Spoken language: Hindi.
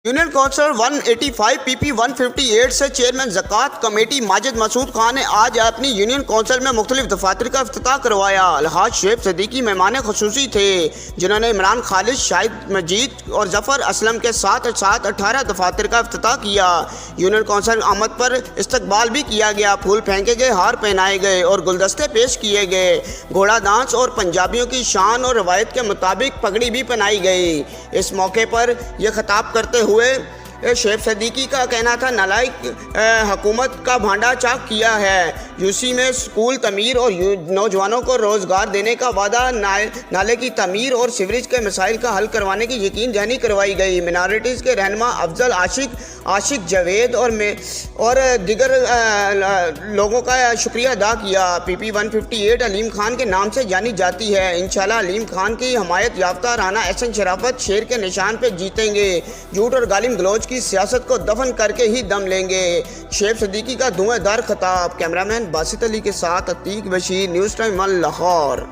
यूनियन कौंसिल 185 PP 158 से चेयरमैन ज़कात कमेटी माजिद मसूद खान ने आज अपनी यूनियन कौंसिल में मुख्तलिफ दफातर का इफ्तिताह करवाया। अलहाज शेख सदीकी मेहमान खुसूसी थे, जिन्होंने इमरान खालिद, शाहिद मजीद और जफ़र असलम के साथ 18 दफातर का इफ्तिताह किया। यूनियन कौंसिल आमद पर इस्तकबाल भी किया गया, फूल फेंके गए, हार पहनाए गए और गुलदस्ते पेश किए गए। घोड़ा डांस और पंजाबियों की शान और रवायत के मुताबिक पगड़ी भी पहनाई गई। इस मौके पर यह खिताब करते हुए शेख सदीकी का कहना था, नालायक हुकूमत का भांडा चाक किया है। यूसी में स्कूल तमीर और नौजवानों को रोज़गार देने का वादा, नाले की तमीर और सीवरेज के मसाइल का हल करवाने की यकीन दहानी करवाई गई। मिनॉरिटीज़ के रहनुमा अफजल आशिक जावेद और दिगर लोगों का शुक्रिया अदा किया। PP 158 अलीम खान के नाम से जानी जाती है। इंशाल्लाह अलीम खान की हमायत याफ्ता राना एहसन शराफत शेर के निशान पर जीतेंगे। झूठ और गालिम गलौज की सियासत को दफन करके ही दम लेंगे। शेख सदीकी का धुआंधार खिताब। कैमरामैन बासित अली के साथ अतीक बशीर, न्यूज़ टाइम लाहौर।